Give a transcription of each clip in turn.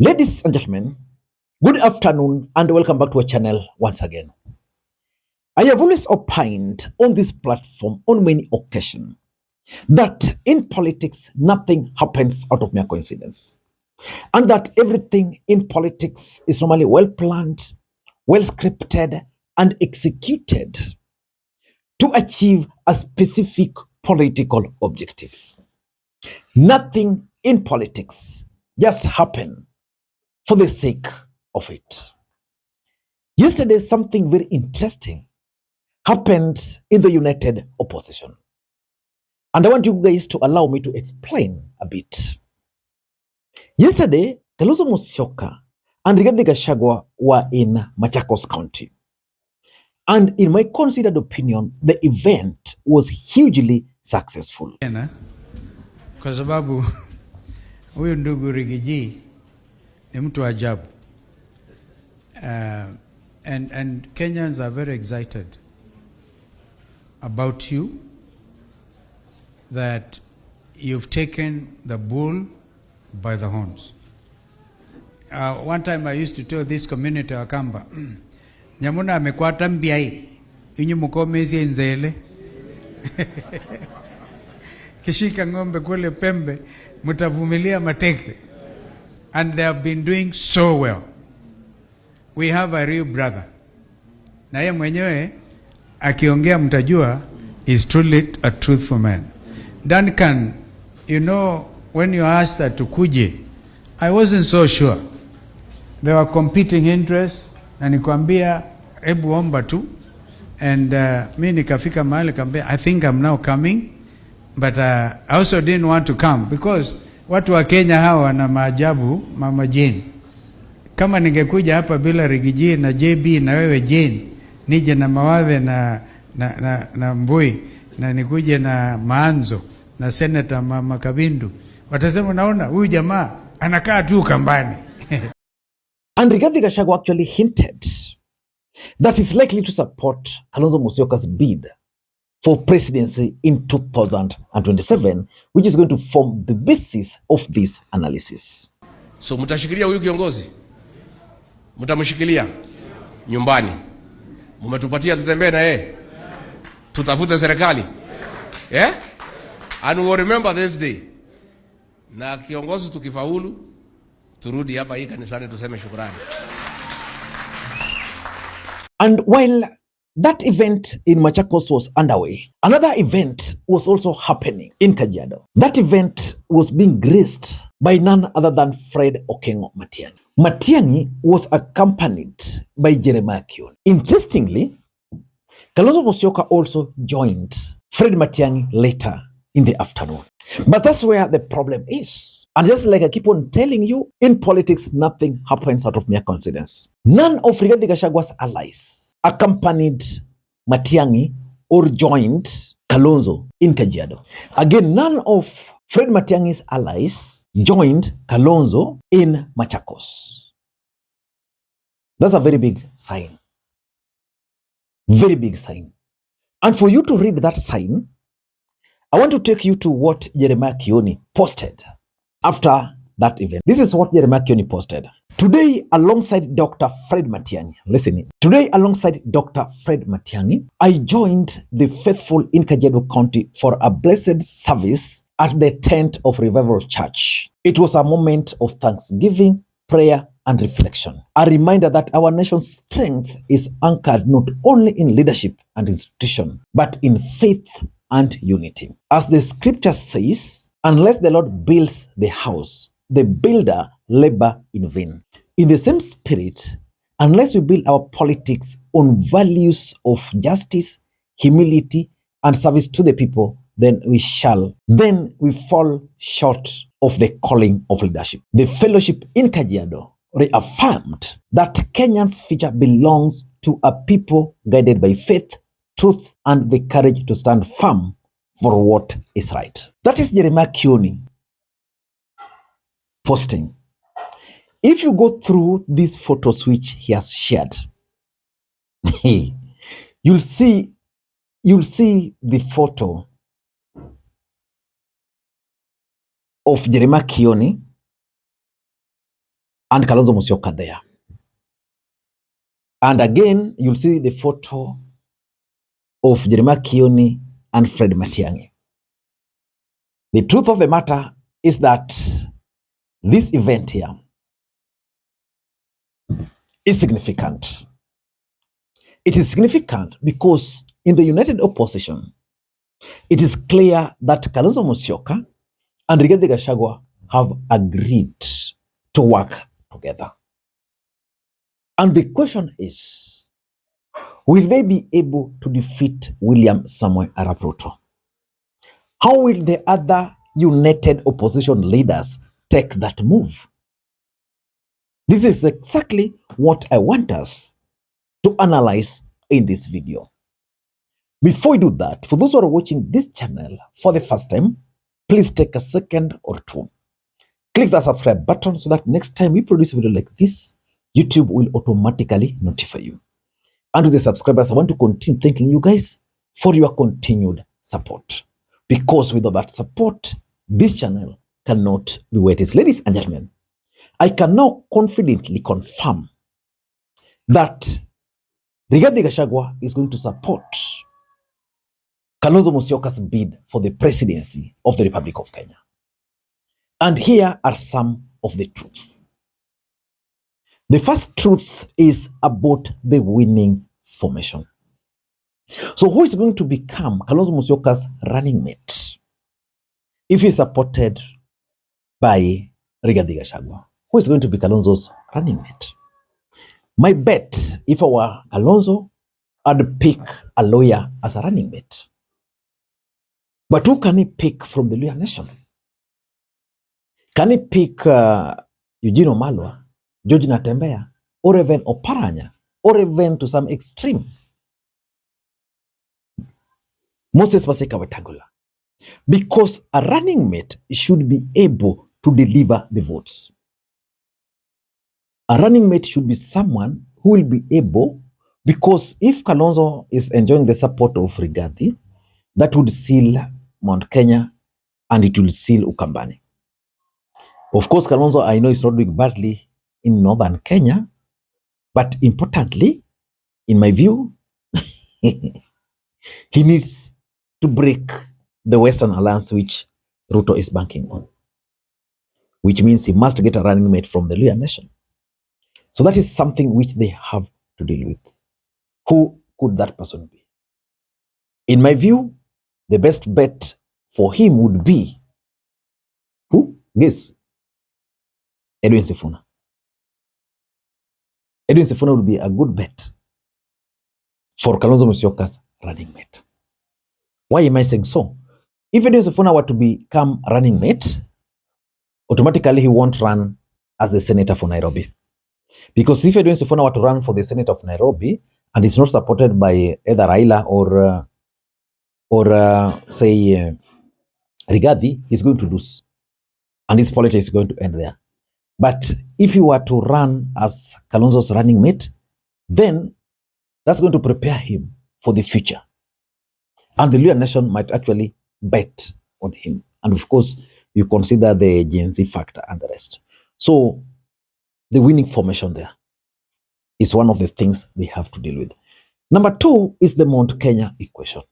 Ladies and gentlemen, good afternoon and welcome back to our channel once again. I have always opined on this platform on many occasions that in politics, nothing happens out of mere coincidence, and that everything in politics is normally well planned, well scripted, and executed to achieve a specific political objective. Nothing in politics just happens for the sake of it. Yesterday, something very interesting happened in the united opposition. And I want you guys to allow me to explain a bit. Yesterday, Kalonzo Musyoka and Rigathi Gachagua were in Machakos County. And in my considered opinion, the event was hugely successful. Kwa sababu huyu ndugu Rigiji ni mtu ajabu. And Kenyans are very excited about you, that you've taken the bull by the horns. One time I used to tell this community Wakamba, Nyamuna amekwata mbiai, inyu mukomezi nzele. Kishika ngombe kule pembe, mutavumilia mateke. And they have been doing so well. We have a real brother. Na yeye mwenyewe akiongea mtajua is truly a truthful man. Duncan, you know, when you asked that to kuje, I wasn't so sure. There were competing interests, na nikwambia hebu omba tu. And mimi nikafika mahali kambia, I think I'm now coming, but I also didn't want to come because watu wa Kenya hawa na maajabu. Mama Jane, kama ningekuja hapa bila Rigiji na JB na wewe Jane, nije na Mawadhe na Mbui, na nikuje na Maanzo na Senator Mama Kabindu, watasema naona huyu jamaa anakaa tu kambani. And Rigathi Gachagua actually hinted that is likely to support Kalonzo Musyoka's bid for presidency in 2027, which is going to form the basis of this analysis. So mtashikilia huyu kiongozi? Mtamshikilia nyumbani? Mmetupatia tutembee na yeye? Tutafute serikali? Yeah? And we will remember this day. Na kiongozi tukifaulu, turudi hapa hii kanisani tuseme shukrani. And while that event in Machakos was underway, another event was also happening in Kajiado. That event was being graced by none other than Fred Okengo Matiang'i. Matiang'i was accompanied by Jeremiah Kioni. Interestingly, Kalonzo Musyoka also joined Fred Matiang'i later in the afternoon. But that's where the problem is. And just like I keep on telling you, in politics, nothing happens out of mere coincidence. None of Rigathi Gachagua's allies accompanied Matiang'i or joined Kalonzo in Kajiado. Again, none of Fred Matiang'i's allies joined Kalonzo in Machakos. That's a very big sign. Very big sign. And for you to read that sign, I want to take you to what Jeremiah Kioni posted after that event. This is what Jeremiah Kioni posted. Today, alongside Dr. Fred Matiang'i, listen. Today, alongside Dr. Fred Matiang'i, I joined the faithful in Kajiado County for a blessed service at the Tent of Revival Church. It was a moment of thanksgiving, prayer, and reflection. A reminder that our nation's strength is anchored not only in leadership and institution, but in faith and unity. As the scripture says, unless the Lord builds the house, the builder labor in vain. In the same spirit, unless we build our politics on values of justice, humility, and service to the people, then we fall short of the calling of leadership. The fellowship in Kajiado reaffirmed that Kenyans' future belongs to a people guided by faith, truth, and the courage to stand firm for what is right. That is Jeremiah Kioni posting. If you go through these photos which he has shared, you'll see the photo of Jeremiah Kioni and Kalonzo Musyoka there. And again, you'll see the photo of Jeremiah Kioni and Fred Matiang'i. The truth of the matter is that this event here is significant. It is significant because in the united opposition, it is clear that Kalonzo Musyoka and Rigathi Gachagua have agreed to work together. And the question is, will they be able to defeat William Samoei Arap Ruto? How will the other united opposition leaders take that move? This is exactly what I want us to analyze in this video. Before we do that, for those who are watching this channel for the first time, please take a second or two. Click the subscribe button so that next time we produce a video like this, YouTube will automatically notify you. And to the subscribers, I want to continue thanking you guys for your continued support. Because without that support, this channel cannot be where it is. Ladies and gentlemen, I can now confidently confirm that Rigathi Gachagua is going to support Kalonzo Musyoka's bid for the presidency of the Republic of Kenya. And here are some of the truths. The first truth is about the winning formation. So who is going to become Kalonzo Musyoka's running mate if he's supported by Rigathi Gachagua? Who is going to be Kalonzo's running mate? My bet, if I were Kalonzo, I'd pick a lawyer as a running mate. But who can he pick from the Luhya nation? Can he pick Eugene Wamalwa, George Natembeya, or even Oparanya, or even to some extreme, Moses Masika Wetangula? Because a running mate should be able to deliver the votes. A running mate should be someone who will be able, because if Kalonzo is enjoying the support of Rigathi, that would seal Mount Kenya and it will seal Ukambani. Of course, Kalonzo, I know, is not doing badly in northern Kenya, but importantly, in my view, he needs to break the Western Alliance which Ruto is banking on, which means he must get a running mate from the Luhya nation. So that is something which they have to deal with. Who could that person be? In my view, the best bet for him would be who? Guess. Edwin Sifuna. Edwin Sifuna would be a good bet for Kalonzo Musyoka's running mate. Why am I saying so? If Edwin Sifuna were to become running mate, automatically he won't run as the senator for Nairobi. Because if Edwin Sifuna were to run for the Senate of Nairobi and it's not supported by either Raila or Rigathi, he's going to lose. And his politics is going to end there. But if he were to run as Kalonzo's running mate, then that's going to prepare him for the future. And the Luhya nation might actually bet on him. And of course, you consider the Gen Z factor and the rest. So the winning formation there is one of the things they have to deal with. Number two is the Mount Kenya equation.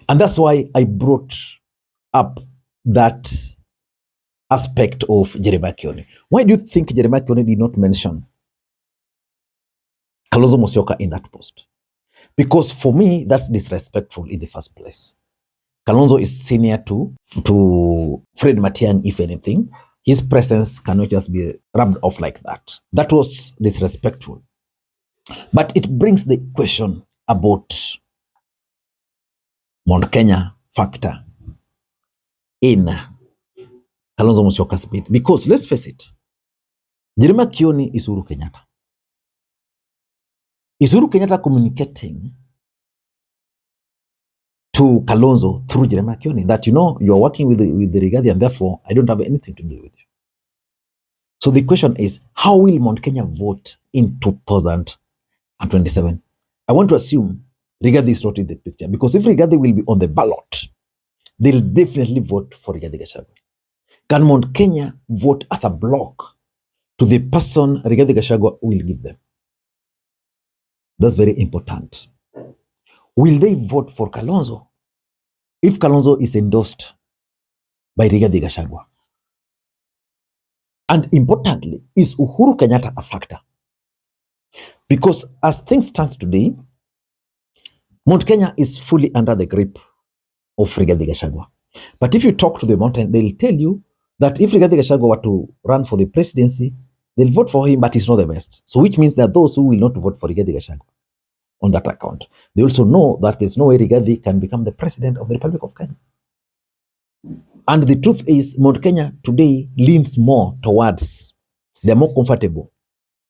And that's why I brought up that aspect of Jeremiah Kioni. Why do you think Jeremiah Kioni did not mention Kalonzo Musyoka in that post? Because for me, that's disrespectful in the first place. Kalonzo is senior to Fred Matiang'i, if anything. His presence cannot just be rubbed off like that. That was disrespectful. But it brings the question about Mount Kenya factor in Kalonzo Musyoka's bid. Because let's face it, Jeremiah Kioni is Uhuru Kenyatta. Is Uhuru Kenyatta communicating to Kalonzo through Jeremiah Kioni that, you know, you're working with the Rigathi and therefore I don't have anything to do with you? So the question is, how will Mount Kenya vote in 2027? I want to assume Rigathi is not in the picture, because if Rigathi will be on the ballot, they'll definitely vote for Rigathi Gachagua. Can Mount Kenya vote as a block to the person Rigathi Gachagua will give them. That's very important. Will they vote for Kalonzo if Kalonzo is endorsed by Rigathi Gachagua? And importantly, is Uhuru Kenyatta a factor? Because as things stand today, Mount Kenya is fully under the grip of Rigathi Gachagua. But if you talk to the mountain, they'll tell you that if Rigathi Gachagua were to run for the presidency, they'll vote for him, but he's not the best. So which means that those who will not vote for Rigathi Gachagua on that account, they also know that there's no way Rigathi can become the president of the Republic of Kenya. And the truth is, Mount Kenya today leans more towards, they're more comfortable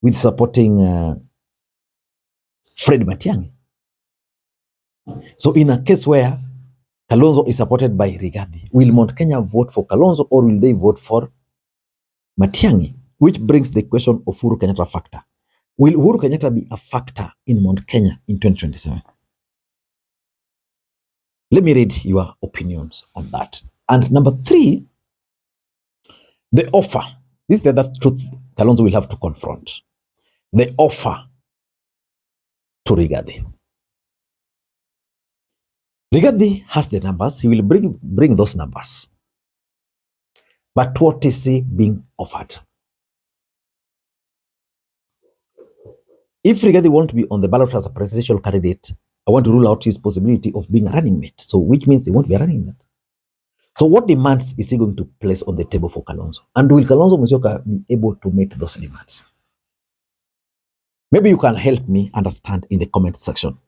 with supporting Fred Matiang'i. So in a case where Kalonzo is supported by Rigathi, will Mount Kenya vote for Kalonzo or will they vote for Matiang'i? Which brings the question of Uhuru Kenyatta factor. Will Uhuru Kenyatta be a factor in Mount Kenya in 2027? Let me read your opinions on that. And number 3, the offer. This is the other truth Kalonzo will have to confront. The offer to Rigathi. Rigathi has the numbers. He will bring those numbers. But what is he being offered? If Rigathi won't be on the ballot as a presidential candidate, I want to rule out his possibility of being a running mate. So which means he won't be a running mate. So what demands is he going to place on the table for Kalonzo? And will Kalonzo Musyoka be able to meet those demands? Maybe you can help me understand in the comment section.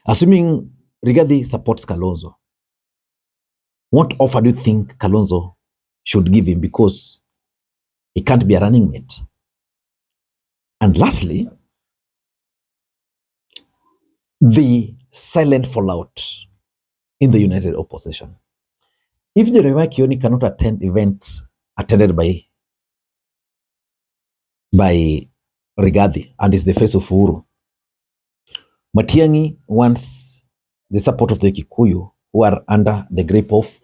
Assuming Rigathi supports Kalonzo, what offer do you think Kalonzo should give him, because he can't be a running mate? And lastly, the silent fallout in the united opposition. If Jeremiah Kioni cannot attend events attended by Rigathi and is the face of Uhuru, Matiang'i wants the support of the Kikuyu who are under the grip of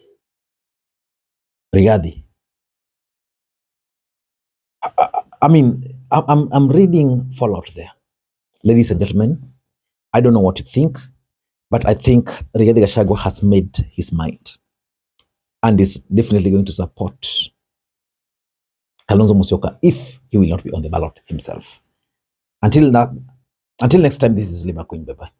Rigathi. I'm reading fallout there. Ladies and gentlemen, I don't know what you think, but I think Rigathi Gachagua has made his mind and is definitely going to support Kalonzo Musyoka if he will not be on the ballot himself. Until next time, this is Makwiny. Bye-bye.